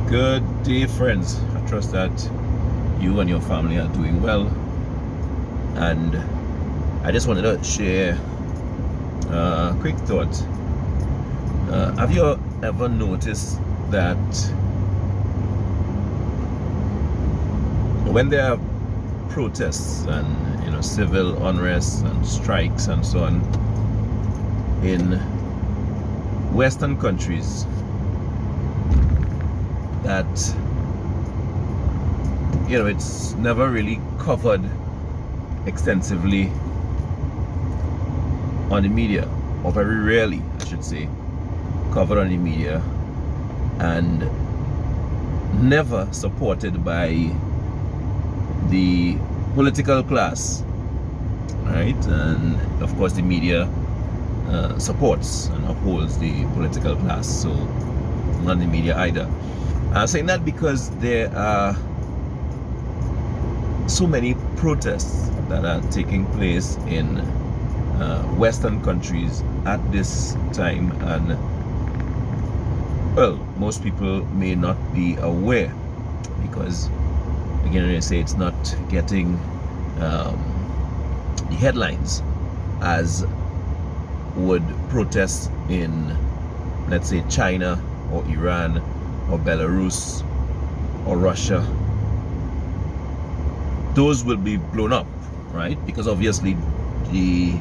Good day, friends. I trust that you and your family are doing well. And I just wanted to share a quick thought. Have you ever noticed that when there are protests and civil unrest and strikes and so on in Western countries, that it's never really covered extensively on the media, or very rarely, I should say, covered on the media, and never supported by the political class, right? And of course the media supports and upholds the political class, so not the media either. I'm saying that because there are so many protests that are taking place in Western countries at this time, and well, most people may not be aware because, again, I say it's not getting the headlines as would protests in, let's say, China or Iran or Belarus or Russia. Those will be blown up, right? Because obviously the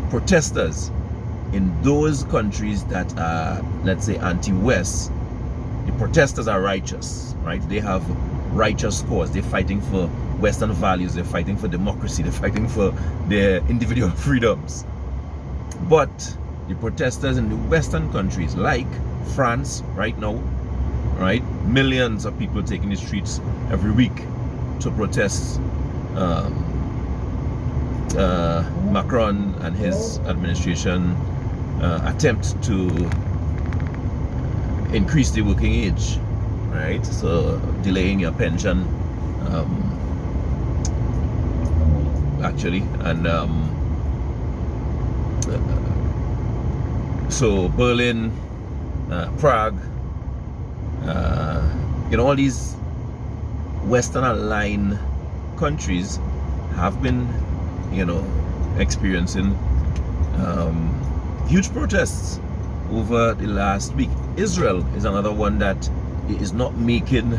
protesters in those countries that are, let's say, anti-West, the protesters are righteous, right? They have righteous cause. They're fighting for Western values. They're fighting for democracy. They're fighting for their individual freedoms. But the protesters in the Western countries, like France right now, right? Millions of people taking the streets every week to protest Macron and his administration attempt to increase the working age, right? So delaying your pension, actually, and so Berlin, Prague, all these Western aligned countries have been, experiencing huge protests over the last week. Israel is another one that is not making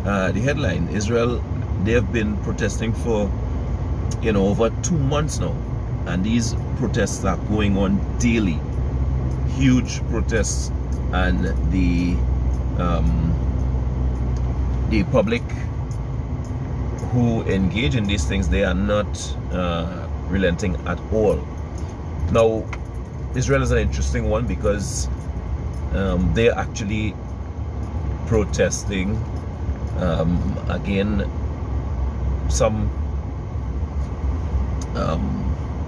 the headline. Israel, they have been protesting for over 2 months now, and these protests are going on daily. Huge protests, and the public who engage in these things, they are not relenting at all. Now, Israel is an interesting one because they're actually protesting again some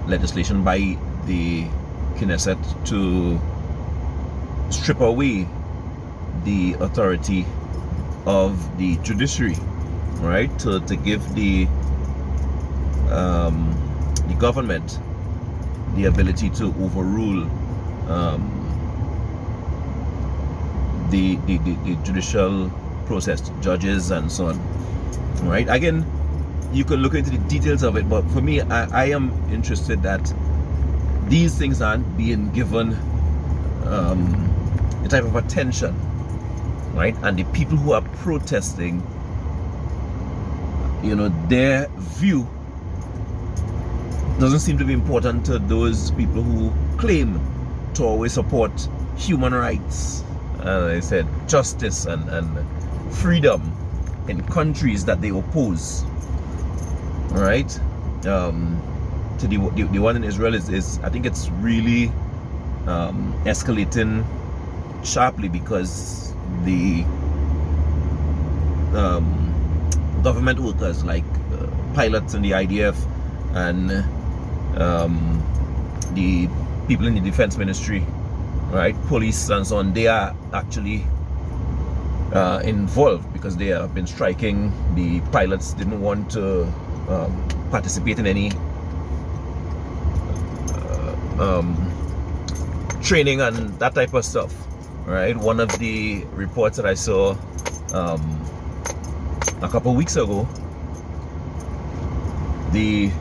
legislation by the Knesset to strip away the authority of the judiciary, right? To give the government the ability to overrule the judicial process, judges and so on, right? Again, you can look into the details of it, but for me, I am interested that these things aren't being given the type of attention, right? And the people who are protesting, their view doesn't seem to be important to those people who claim to always support human rights, I said, justice and freedom in countries that they oppose, right? So the one in Israel is I think it's really escalating sharply because the government workers like pilots in the IDF and the people in the defense ministry, right, police and so on, they are actually involved because they have been striking. The pilots didn't want to participate in any training and that type of stuff, right? One of the reports that I saw a couple weeks ago, the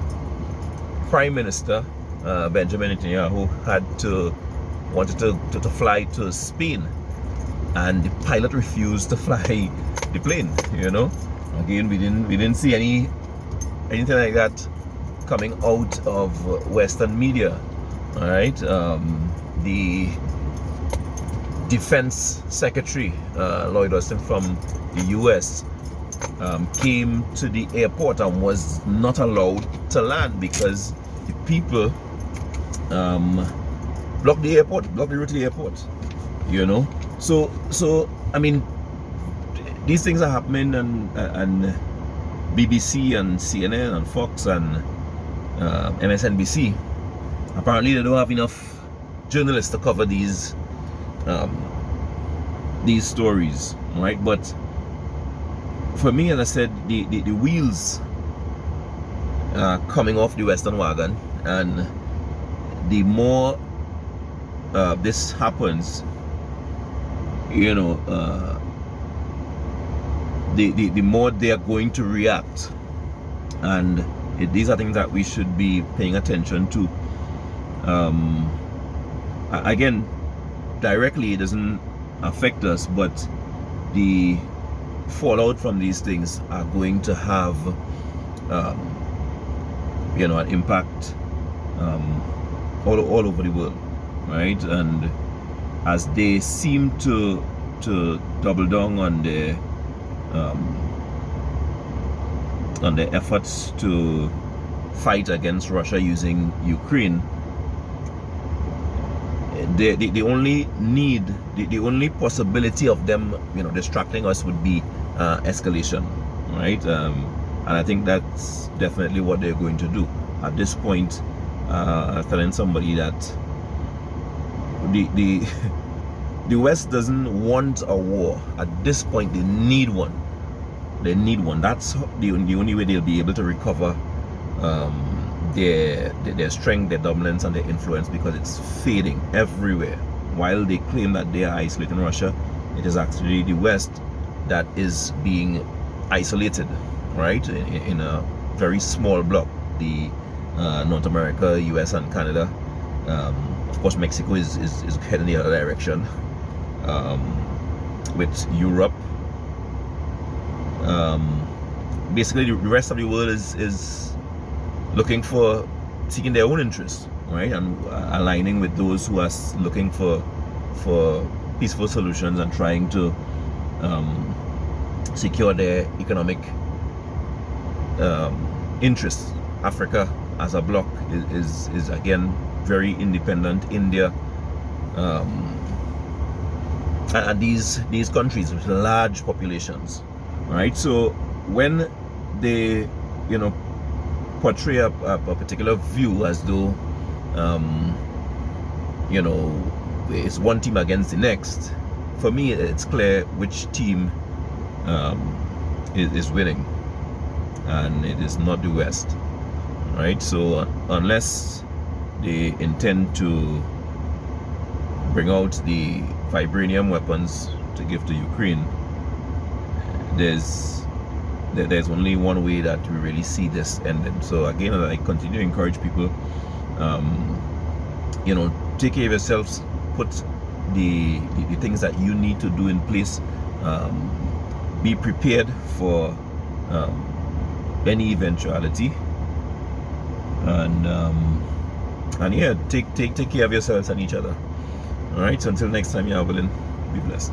Prime Minister Benjamin Netanyahu wanted to fly to Spain, and the pilot refused to fly the plane. Again, we didn't see anything like that coming out of Western media. All right, the Defense Secretary Lloyd Austin from the U.S. Came to the airport and was not allowed to land because the people blocked the route to the airport. So I mean, these things are happening, and BBC and CNN and Fox and MSNBC, apparently they don't have enough journalists to cover these stories, right? But for me, as I said, the wheels are coming off the Western wagon, and the more this happens, the more they are going to react, and these are things that we should be paying attention to. Again, directly it doesn't affect us, but the fallout from these things are going to have an impact all over the world, right? And as they seem to double down on the efforts to fight against Russia using Ukraine, the only possibility of them distracting us would be escalation, right? And I think that's definitely what they're going to do at this point. I was telling somebody that the West doesn't want a war at this point. They need one. That's the only way they'll be able to recover their strength, their dominance, and their influence, because it's fading everywhere. While they claim that they are isolating Russia, it is actually the West that is being isolated, right? In a very small block. The North America, US, and Canada. Of course, Mexico is heading the other direction. With Europe, basically the rest of the world is seeking their own interests, right, and aligning with those who are looking for peaceful solutions and trying to secure their economic interests. Africa as a bloc is again very independent. India, and these countries with large populations, right? So when they portray a particular view as though it's one team against the next, for me it's clear which team is winning, and it is not the West, right? So unless they intend to bring out the vibranium weapons to give to Ukraine, there's only one way that we really see this ending. So again, I continue to encourage people, take care of yourselves, put the things that you need to do in place, be prepared for any eventuality, and yeah, take care of yourselves and each other. All right, so until next time, you're willing, be blessed.